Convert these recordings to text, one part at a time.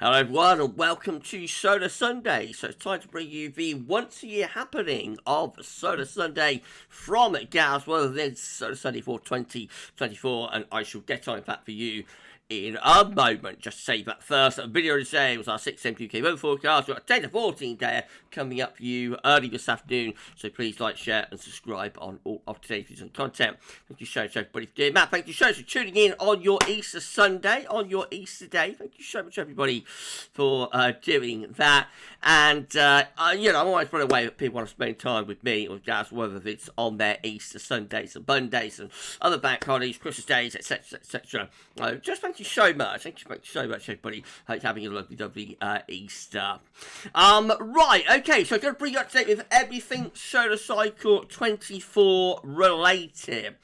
Hello everyone and welcome to Solar Sunday. So it's time to bring you the once a year happening of Solar Sunday from GavsWeatherVids, Solar Sunday for 2024, and I shall get on that for you in a moment. Just to say that first video today was our 6 a.m. UK weather forecast. We've got a 10 to 14 day coming up for you early this afternoon, so please like, share and subscribe on all of today's videos and content. Thank you so much everybody for doing that. Thank you so much for tuning in on your Easter Sunday, on your Easter day. Thank you so much everybody for doing that. And you know, I'm always blown away that people want to spend time with me or GavsWeatherVids on their Easter Sundays and Mondays and other bank holidays, Christmas days, etc, etc. Just thank you so much. Thank you so much, everybody. Hope you're having a lovely Easter. Right, okay, so I'm going to bring you up to date with everything Solar Cycle 24 related.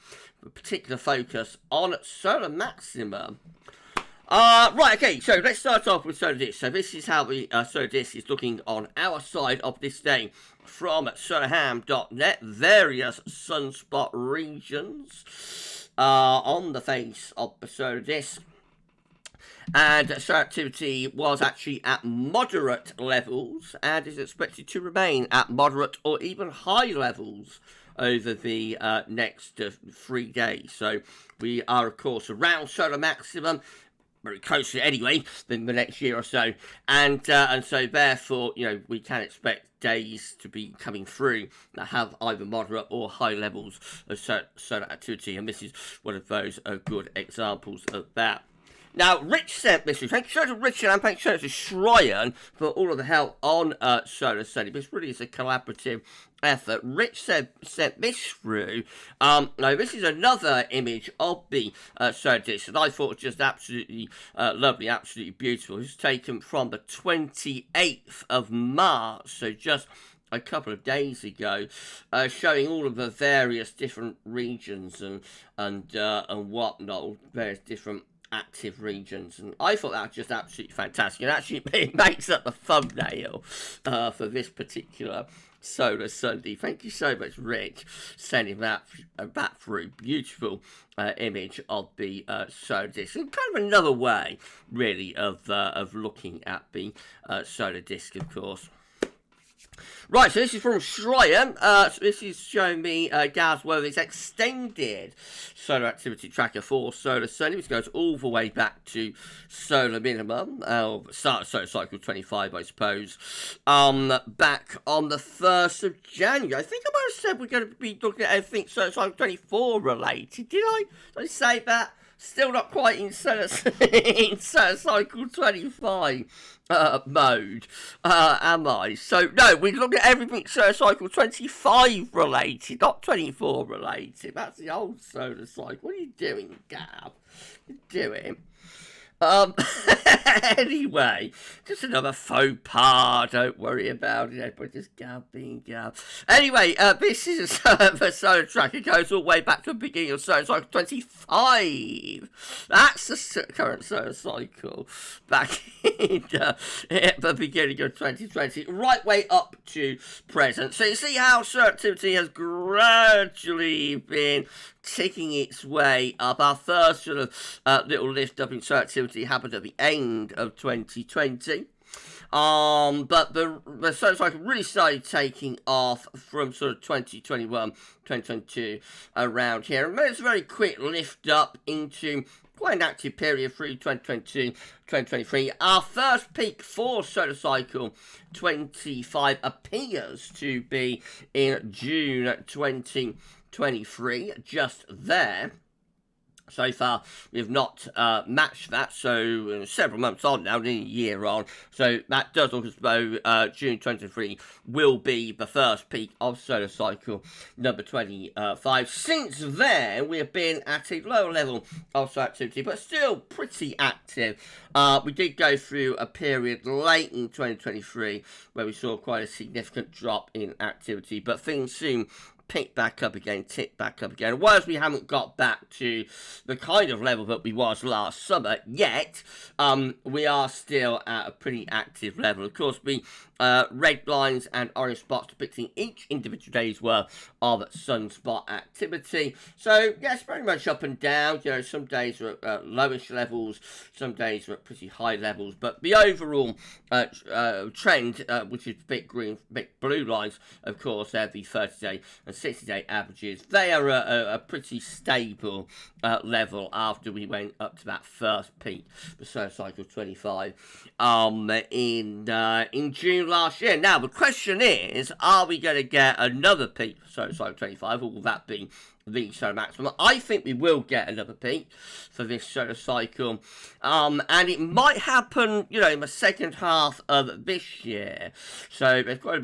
With particular focus on solar maximum. Right, okay, so let's start off with solar disk. So this is how the solar disk is looking on our side of this day from solarham.net. Various sunspot regions on the face of the solar disk. And solar activity was actually at moderate levels and is expected to remain at moderate or even high levels over the next 3 days. So we are, of course, around solar maximum, very close to it anyway, than the next year or so. And so therefore, you know, we can expect days to be coming through that have either moderate or high levels of solar activity. And this is one of those good examples of that. Now, Rich sent this. Thank you so much to Richard and thank you so much to Shryan for all of the help on Solar Sunday. This really is a collaborative effort. Rich sent this through. Now, this is another image of the solar disk that I thought was just absolutely lovely, absolutely beautiful. It's taken from the 28th of March, so just a couple of days ago, showing all of the various different regions and whatnot, various different active regions, and I thought that was just absolutely fantastic. And actually it makes up the thumbnail for this particular Solar Sunday. Thank you so much, Rick, sending that through. Beautiful image of the solar disk, and kind of another way really of looking at the solar disk, of course. Right, so this is from Shryan. So this is showing me GavsWeatherVids extended solar activity tracker for Solar Sunday, which goes all the way back to solar minimum, start of solar cycle 25, I suppose, back on the 1st of January. I think I might have said we're going to be looking at everything solar cycle 24 related. Did I say that? Still not quite in solar cycle 25 mode, am I? So, no, we look at everything solar cycle 25 related, not 24 related. That's the old solar cycle. What are you doing, Gav? What are you doing? Anyway, just another faux pas, don't worry about it, everybody, just Gav being Gav. Anyway, this is the solar tracker, goes all the way back to the beginning of solar cycle 25. That's the current solar cycle, back in the beginning of 2020, right way up to present. So you see how solar activity has gradually been ticking its way up. Our first sort of little lift up in solar activity happened at the end of 2020. But the solar cycle really started taking off from sort of 2021, 2022 around here. And it's a very quick lift up into quite an active period through 2022, 2023. Our first peak for solar cycle 25 appears to be in June 2023, just there. So far, we've not matched that, so several months on now, nearly a year on. So that does look as though June 2023 will be the first peak of solar cycle number 25. Since then, we have been at a lower level of solar activity, but still pretty active. We did go through a period late in 2023 where we saw quite a significant drop in activity, but things seem pick back up again, tick back up again. Whereas we haven't got back to the kind of level that we was last summer yet, we are still at a pretty active level. Of course, we red lines and orange spots depicting each individual day's worth of sunspot activity. So yes, very much up and down. You know, some days are at lowish levels, some days are at pretty high levels, but the overall trend, which is big green, big blue lines, of course, they're the 30-day and 60-day averages. They are a pretty stable level after we went up to that first peak, the solar cycle 25, in June last year. Now, the question is, are we going to get another peak for solar cycle 25, or will that be the solar maximum? I think we will get another peak for this solar cycle, and it might happen, you know, in the second half of this year. So there's quite a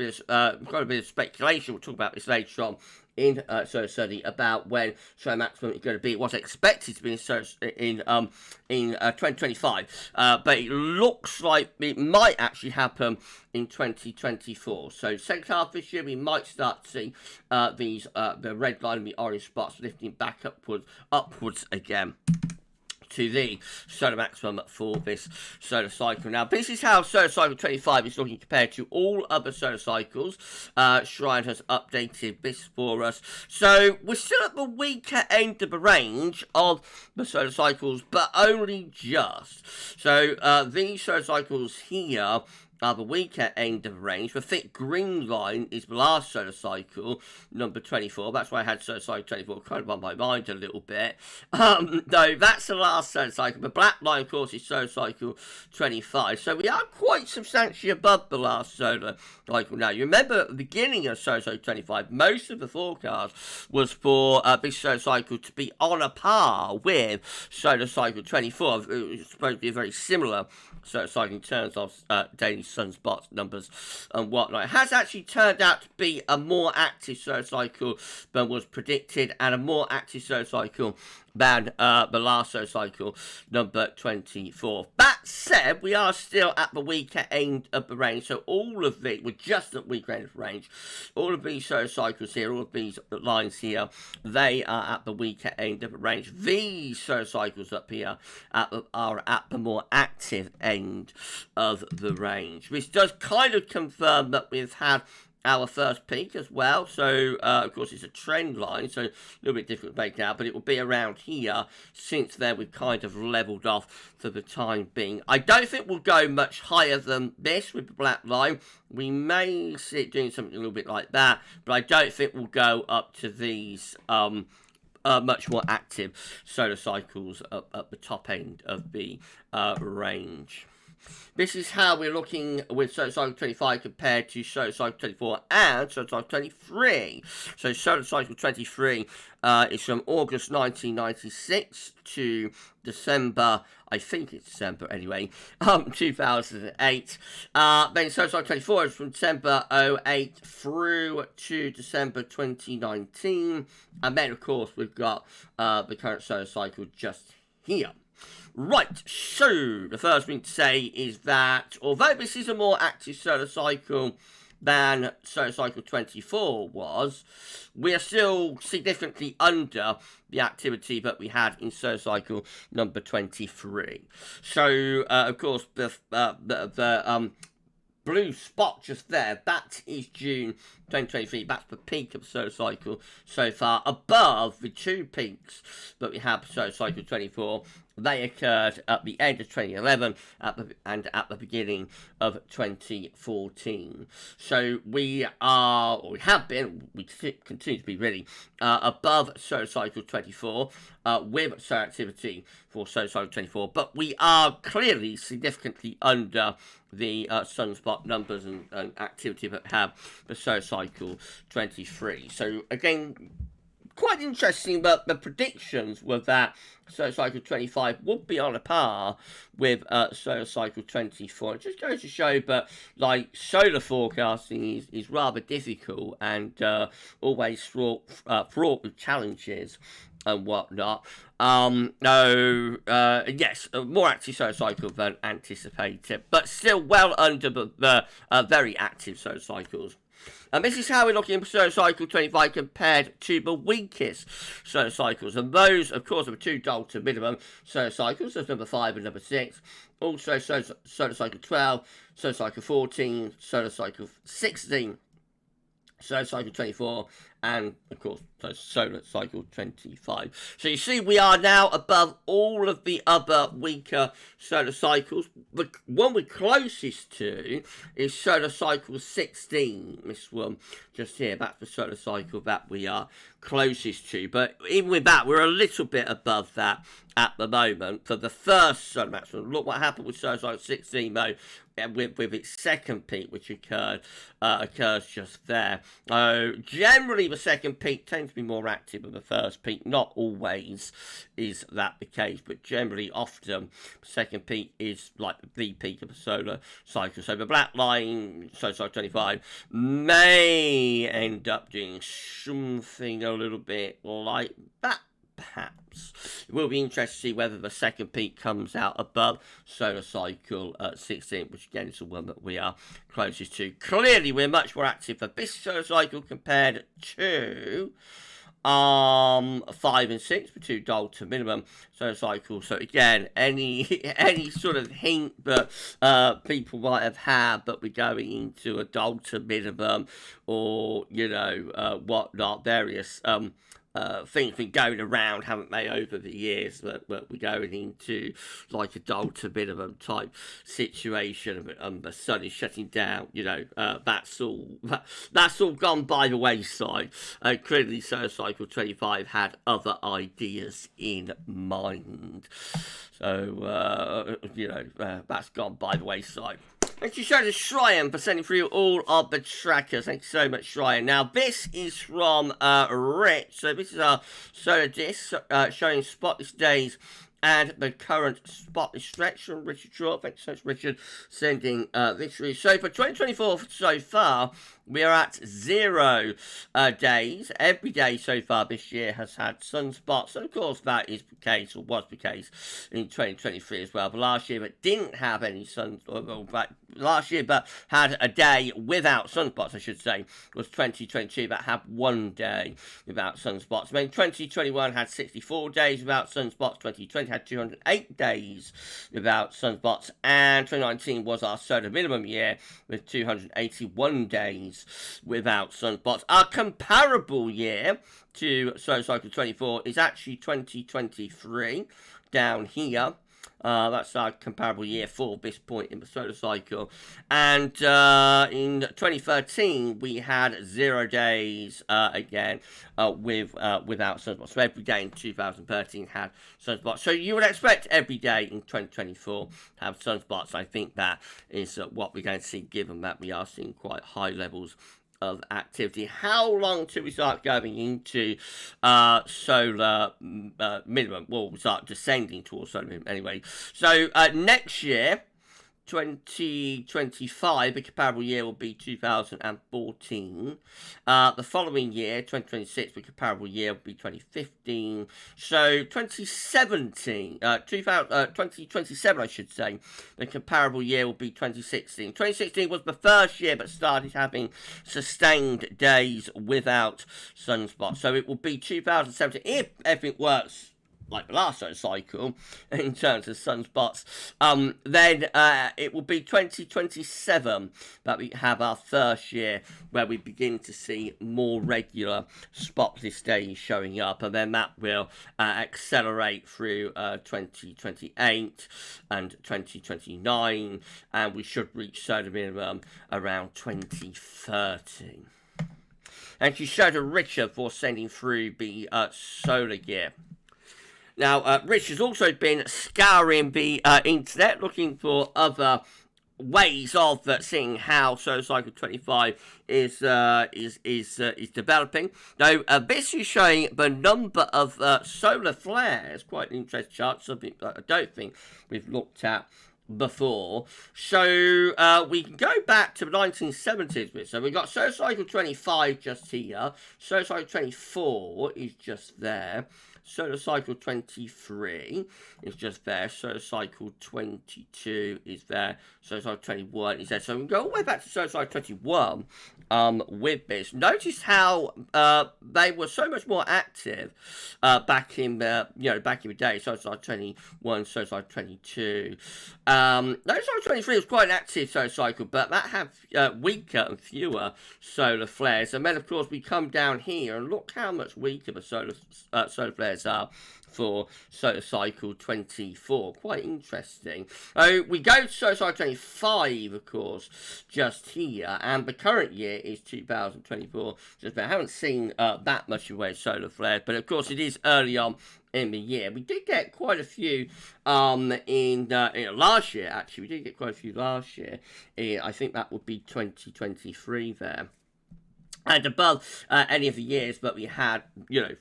bit of speculation. We'll talk about this later on in solar study about when solar maximum is going to be. It was expected to be in 2025, but it looks like it might actually happen in 2024. So second half of this year, we might start to see the red line and the orange spots lifting back upwards again to the solar maximum for this solar cycle. Now, this is how solar cycle 25 is looking compared to all other solar cycles. Shrine has updated this for us. So we're still at the weaker end of the range of the solar cycles, but only just. So these solar cycles here are the weaker end of the range. The thick green line is the last solar cycle, number 24. That's why I had solar cycle 24 kind of on my mind a little bit. No, that's the last solar cycle. The black line, of course, is solar cycle 25. So we are quite substantially above the last solar cycle now. You remember at the beginning of solar cycle 25, most of the forecast was for this solar cycle to be on a par with solar cycle 24. It was supposed to be a very similar solar cycle in terms of daily sunspots numbers and whatnot. It has actually turned out to be a more active solar cycle than was predicted, and a more active solar cycle than the last solar cycle, number 24. That said, we are still at the weaker end of the range, so all of we're just at weaker end of the range. All of these solar cycles here, all of these lines here, they are at the weaker end of the range. These solar cycles up here are at the more active end of the range, which does kind of confirm that we've had our first peak as well. So of course it's a trend line, so a little bit difficult to make out, but it will be around here. Since then we've kind of leveled off for the time being. I don't think we'll go much higher than this with the black line. We may see it doing something a little bit like that, but I don't think we'll go up to these much more active solar cycles up at the top end of the range. This is how we're looking with solar cycle 25 compared to solar cycle 24 and solar cycle 23. So solar cycle 23 is from August 1996 to December, I think it's December anyway, 2008. Then solar cycle 24 is from December 08 through to December 2019. And then, of course, we've got the current solar cycle just here. Right, so the first thing to say is that although this is a more active solar cycle than solar cycle 24 was, we are still significantly under the activity that we had in solar cycle number 23. So, of course, the blue spot just there, that is June 2023. That's the peak of the solar cycle so far, above the two peaks that we had for solar cycle 24. They occurred at the end of 2011 and at the beginning of 2014. So we are, or we have been, we continue to be really, above solar cycle 24 with solar activity for solar cycle 24. But we are clearly significantly under the sunspot numbers and activity that have the solar cycle 23. So again, quite interesting, but the predictions were that solar cycle 25 would be on a par with solar cycle 24. It just goes to show that, like, solar forecasting is rather difficult and always fraught with challenges and whatnot. Yes, a more active solar cycle than anticipated, but still well under the very active solar cycles And this is how we're looking at solar cycle 25 compared to the weakest solar cycles. And those, of course, are 2 delta minimum solar cycles. That's number 5 and number 6. Also, solar cycle 12, solar cycle 14, solar cycle 16, solar cycle 24, and of course solar cycle 25. So you see we are now above all of the other weaker solar cycles. The one we're closest to is solar cycle 16, this one just here. That's the solar cycle that we are closest to, but even with that we're a little bit above that at the moment for the first solar maximum. Look what happened with solar cycle 16 though, with its second peak, which occurs just there. Generally the second peak tends to be more active than the first peak. Not always is that the case, but generally often the second peak is like the peak of the solar cycle. So the black line, solar cycle 25, may end up doing something a little bit like that. Perhaps it will be interesting to see whether the second peak comes out above solar cycle 16, which again is the one that we are closest to. Clearly we're much more active for this solar cycle compared to 5 and 6 for 2 delta minimum solar cycles. So again, any sort of hint that people might have had that we're going into a delta minimum, or whatnot, various things been going around, haven't they, over the years, that we're going into like a delta minimum type situation, and the sun is shutting down. That's all gone by the wayside. Clearly, solar cycle 25 had other ideas in mind, so that's gone by the wayside. Thank you so much to Shryan for sending through all of the trackers. Thank you so much, Shryan. Now, this is from Rich. So this is our solar disc showing spotless days and the current spotless stretch from Richard Shaw. Thanks so much, Richard, sending this through. So for 2024 so far, we are at 0 days. Every day so far this year has had sunspots. And of course, that is the case, or was the case, in 2023 as well. But last year, it didn't have any last year, but had a day without sunspots, I should say, was 2022, that had 1 day without sunspots. I mean, 2021 had 64 days without sunspots. 2020 had 208 days without sunspots. And 2019 was our solar minimum year with 281 days without sunspots. Our comparable year to solar cycle 24 is actually 2023 down here. That's our comparable year for this point in the solar cycle. And in 2013, we had 0 days again without sunspots. So every day in 2013 had sunspots. So you would expect every day in 2024 to have sunspots. I think that is what we're going to see, given that we are seeing quite high levels of activity. How long till we start going into solar minimum? Well, we start descending towards solar minimum anyway. So next year, 2025, the comparable year will be 2014. The following year, 2026, the comparable year will be 2015. So 2027, I should say, the comparable year will be 2016. 2016 was the first year that started having sustained days without sunspots. So it will be 2017, if everything works like the last solar cycle in terms of sunspots, then it will be 2027 that we have our first year where we begin to see more regular spotless days showing up, and then that will accelerate through 2028 and 2029, and we should reach solar minimum around 2030. And you showed to Richard for sending through the solar gear. Now, Rich has also been scouring the internet, looking for other ways of seeing how solar cycle 25 is developing. Now, this is showing the number of solar flares. Quite an interesting chart, something that I don't think we've looked at before. So we can go back to the 1970s. So we've got solar cycle 25 just here. Solar cycle 24 is just there. Solar cycle 23 is just there. Solar cycle 22 is there. Solar cycle 21 is there. So we can go all the way back to solar cycle 21 with this. Notice how they were so much more active back in the back in the day. Solar cycle 21, solar cycle 22. Solar cycle 23 was quite an active solar cycle, but that had weaker and fewer solar flares. And then of course we come down here and look how much weaker the solar flares are for solar cycle 24. Quite interesting. We go to solar cycle 25, of course, just here, and the current year is 2024. Just I haven't seen that much of a solar flare, but of course it is early on in the year. We did get quite a few in last year. Actually, we did get quite a few last year. I think that would be 2023 there. And above any of the years that we had,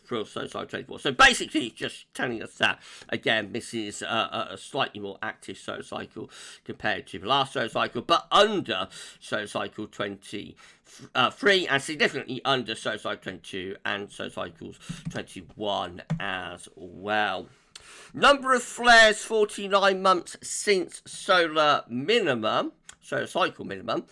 for solar cycle 24. So basically, just telling us that, again, this is a slightly more active solar cycle compared to the last solar cycle, but under solar cycle 23 and significantly under solar cycle 22 and solar cycles 21 as well. Number of flares, 49 months since solar minimum. Solar cycle minimum,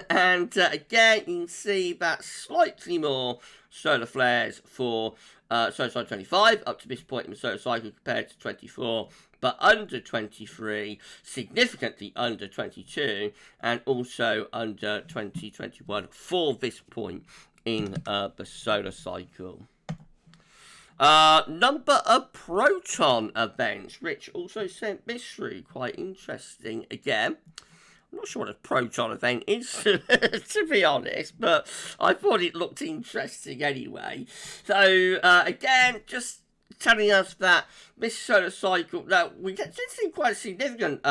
and again you can see that slightly more solar flares for solar cycle 25 up to this point in the solar cycle compared to 24, but under 23, significantly under 22, and also under 2021 for this point in the solar cycle. Number of proton events. Rich also sent this through, quite interesting again. I'm not sure what a proton event is, to be honest, but I thought it looked interesting anyway. So, again, just telling us that this solar cycle, we did see quite a significant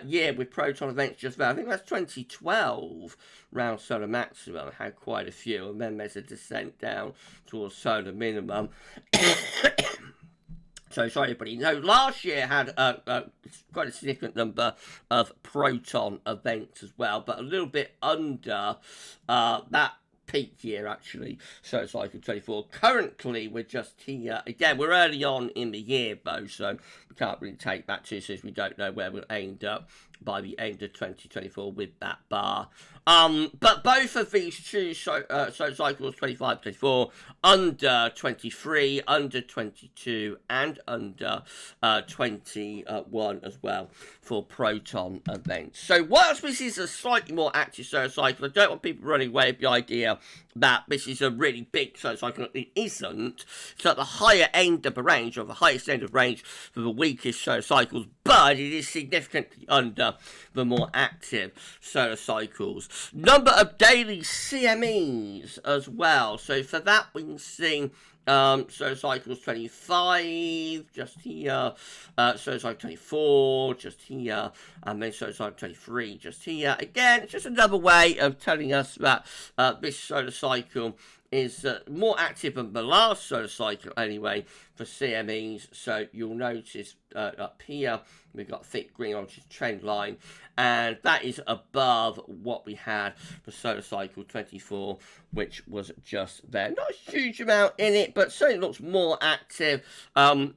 year with proton events just there. I think that's 2012, round solar maximum, had quite a few, and then there's a descent down towards solar minimum. So, sorry everybody, no, last year had quite a significant number of proton events as well, but a little bit under that peak year, actually, solar cycle 24. Currently, we're just here, again, we're early on in the year, though, so we can't really take that too soon, we don't know where we'll end up by the end of 2024 with that bar. But both of these two solar cycles, 25, 24, under 23, under 22, and under 21 as well for proton events. So whilst this is a slightly more active solar cycle, I don't want people running away with the idea that this is a really big solar cycle. It isn't. It's at the higher end of the range, or the highest end of range for the weakest solar cycles, but it is significantly under the more active solar cycles. Number of daily CMEs as well. So for that, we can see solar cycles 25, just here, solar cycle 24, just here, and then solar cycle 23, just here. Again, it's just another way of telling us that this solar cycle is more active than the last solar cycle anyway for CMEs. So you'll notice up here we've got thick green orange trend line, and that is above what we had for solar cycle 24, which was just there. Not a huge amount in it, but certainly looks more active, for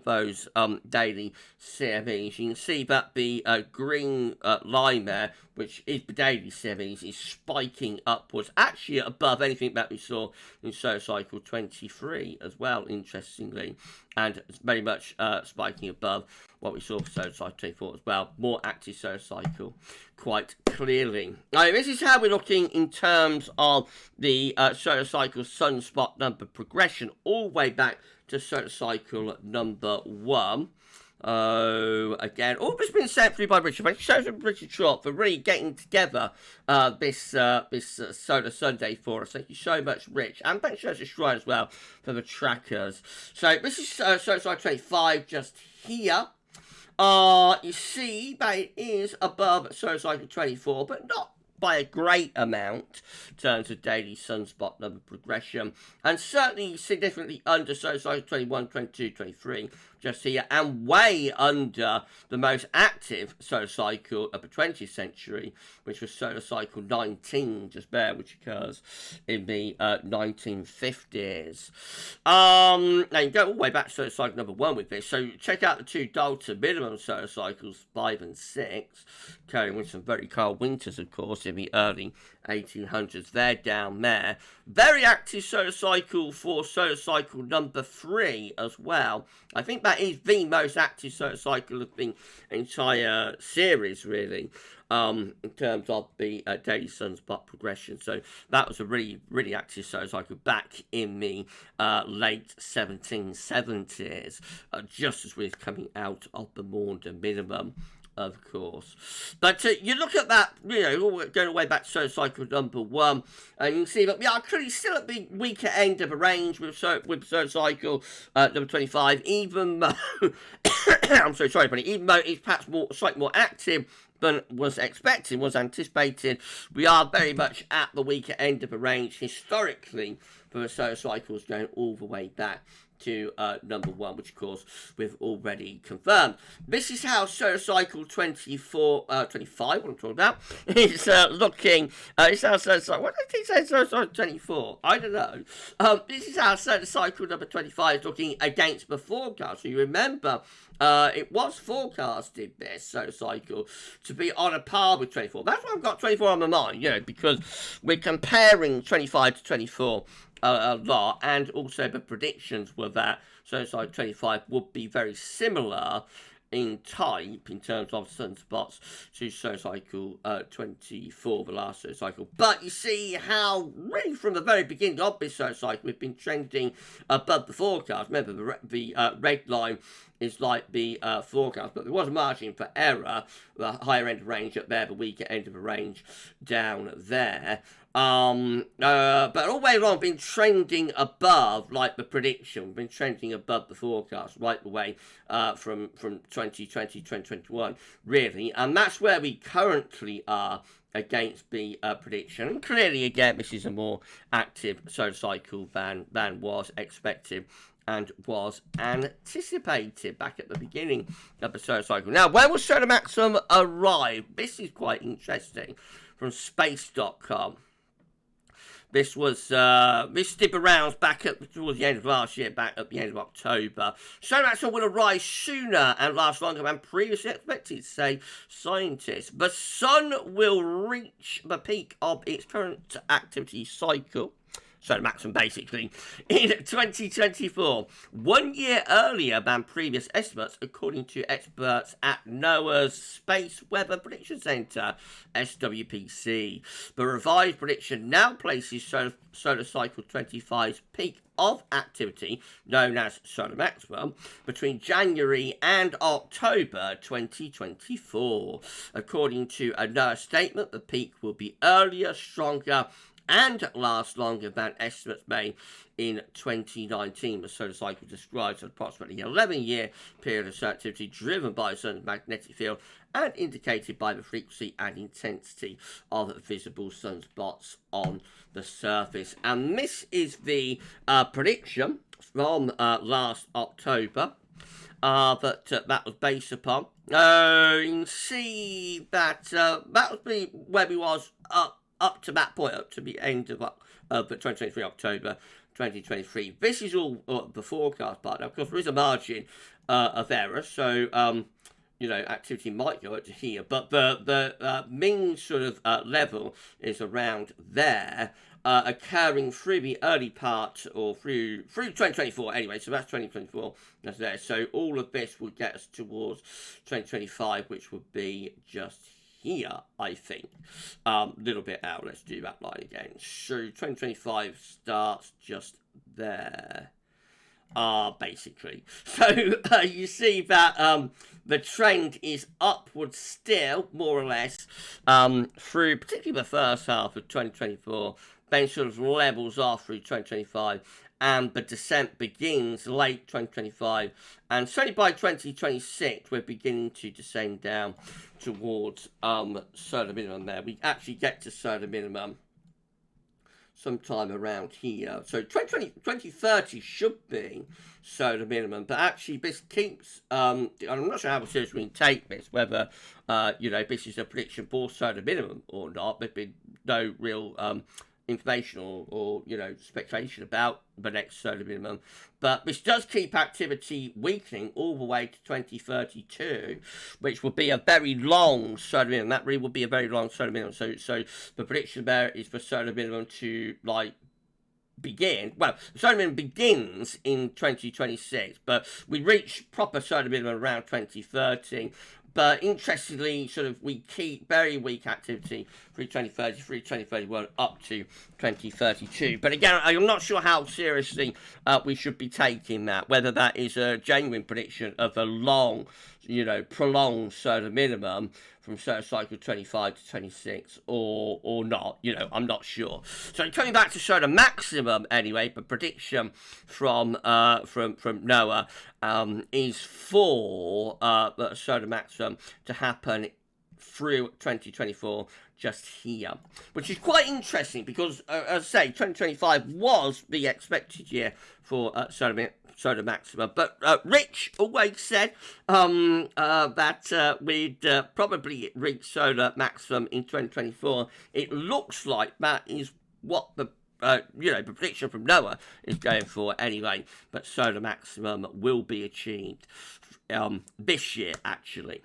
those daily CMEs. You can see that the green line there, which is the daily CMEs, is spiking upwards, actually above anything that we saw in solar cycle 23 as well, interestingly, and it's very much spiking above what we saw for solar cycle 24 as well. More active solar cycle, quite clearly. Now, this is how we're looking in terms of the solar cycle sunspot number progression, all the way back to solar cycle number 1. Again, all this has been sent through by Richard. Thank you so much, Richard Short, for really getting together this Solar Sunday for us. Thank you so much, Rich. And thanks so much to Shrine as well for the trackers. So this is Solar Cycle 25 just here. You see that it is above Solar Cycle 24, but not by a great amount in terms of daily sunspot number progression, and certainly significantly under Solar Cycle 21, 22, 23, just here, and way under the most active solar cycle of the 20th century, which was solar cycle 19, just there, which occurs in the 1950s. Now you go all the way back to solar cycle number 1 with this, so check out the 2 delta minimum solar cycles 5 and 6, occurring with some very cold winters, of course, in the early 1800s. They're down there. Very active solar cycle for solar cycle number 3 as well. I think that is the most active solar cycle of the entire series, really, in terms of the daily sunspot progression. So that was a really, really active solar cycle back in the late 1770s, just as we're coming out of the Maunder minimum, of course. But you look at that, you know, going way back to solar cycle number 1, and you can see that we are currently still at the weaker end of a range with solar cycle number 25, even though, I'm so sorry, buddy, even though it's perhaps slightly more active than was expected, was anticipated, we are very much at the weaker end of a range historically for the solar cycles going all the way back to number 1, which of course we've already confirmed. This is how solar cycle 25, what I'm talking about, is looking. It's how solar cycle, what did he say, solar cycle 24? I don't know. This is how solar cycle number 25 is looking against the forecast. So you remember, it was forecasted, this solar cycle, to be on a par with 24. That's why I've got 24 on my mind, you know, because we're comparing 25 to 24 a lot, and also the predictions were that solar cycle 25 would be very similar in type, in terms of sunspots, to solar cycle 24, the last solar cycle. But you see how, really from the very beginning of this solar cycle, we've been trending above the forecast. Remember, the red line is like the forecast, but there was a margin for error, the higher end of range up there, the weaker end of the range down there. But all the way along, been trending above, like the prediction, been trending above the forecast, right the way from 2020, 2021, really. And that's where we currently are against the prediction. And clearly, again, this is a more active solar cycle than was expected and was anticipated back at the beginning of the solar cycle. Now, when will solar maximum arrive? This is quite interesting, from space.com. This was, this did the rounds back towards the end of last year, back at the end of October. Solar maximum will arrive sooner and last longer than previously expected, say scientists. The sun will reach the peak of its current activity cycle, solar maximum basically, in 2024, 1 year earlier than previous estimates, according to experts at NOAA's Space Weather Prediction Center, SWPC. The revised prediction now places solar cycle 25's peak of activity, known as solar maximum, between January and October 2024. According to a NOAA statement, the peak will be earlier, stronger, and last longer than estimates made in 2019. The solar cycle describes an approximately 11-year period of solar activity driven by the sun's magnetic field and indicated by the frequency and intensity of visible sunspots on the surface. And this is the prediction from last October that was based upon. You can see that that was where we was up to that point, up to the end of 2023, October 2023. This is all the forecast part. Now, of course, there is a margin of error, so you know, activity might go up to here, but the mean sort of level is around there, occurring through the early part, or through 2024 anyway, so that's 2024, that's there. So all of this will get us towards 2025, which would be just here, I think. Little bit out, let's do that line again. So 2025 starts just there, basically. So you see that the trend is upward still, more or less, through particularly the first half of 2024, then sort of levels off through 2025, and the descent begins late 2025, and certainly by 2026 we're beginning to descend down towards solar minimum there. We actually get to solar minimum sometime around here. So 2030 should be solar minimum, but actually this keeps, I'm not sure how seriously we can take this, whether, this is a prediction for solar minimum or not. There's been no real information or speculation about the next solar minimum, but this does keep activity weakening all the way to 2032, which will be a very long solar minimum. That really will be a very long solar minimum. So the prediction there is for solar minimum to begin. Well, the solar minimum begins in 2026, but we reach proper solar minimum around 2030. But interestingly, we keep very weak activity through 2030, through 2031, up to 2032. But again, I'm not sure how seriously we should be taking that, whether that is a genuine prediction of a long, prolonged solar minimum from solar cycle 25 to 26 or not. I'm not sure. So coming back to solar maximum anyway, the prediction from NOAA is for the solar maximum to happen through 2024 just here, which is quite interesting because, as I say, 2025 was the expected year for solar maximum, but Rich always said that we'd probably reach solar maximum in 2024. It looks like that is what the prediction from NOAA is going for anyway, but solar maximum will be achieved this year, actually.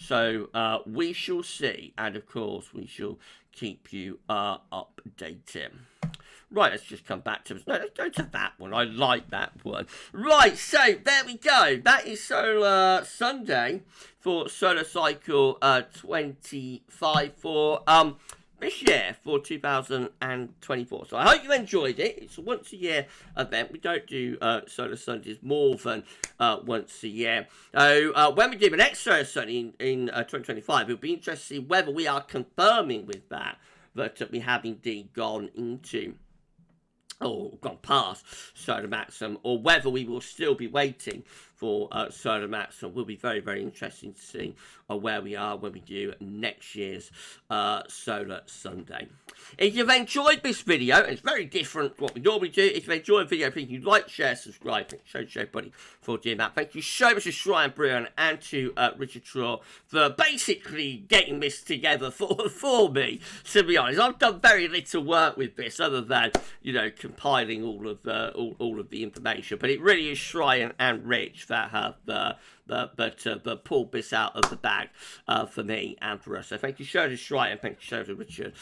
So we shall see, and of course we shall keep you updated. Right, let's just come back to no, let's go to that one. I like that one. Right, so there we go. That is Solar Sunday for Solar Cycle 25 for this year, for 2024. So I hope you enjoyed it. It's a once a year event. We don't do Solar Sundays more than once a year. So when we do the next Solar Sunday in 2025, it'll be interesting to see whether we are confirming with that we have indeed gone into or gone past solar maximum, or whether we will still be waiting for solar maximum. Will be very, very interesting to see where we are when we do next year's Solar Sunday. If you've enjoyed this video, and it's very different to what we normally do, if you've enjoyed the video, please like, share, subscribe, show buddy for doing that. Thank you so much to Shrine Bruin and to Richard Traw for basically getting this together for me, to be honest. I've done very little work with this other than, compiling all of the information, but it really is Shrine and Rich that have pulled this out of the bag for me and for us. So thank you so much to Shrine and thank you so much to Richard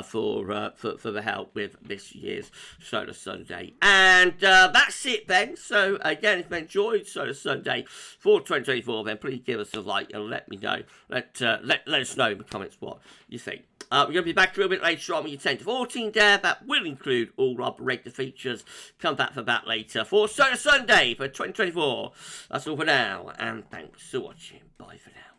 for the help with this year's Solar Sunday. And that's it then. So again, if you enjoyed Solar Sunday for 2024, then please give us a like and let me know. Let us know in the comments what you think. We're going to be back a little bit later on with your 10 to 14 there. That will include all our regular features. Come back for that later for Solar Sunday for 2024. That's all for now, and thanks for watching. Bye for now.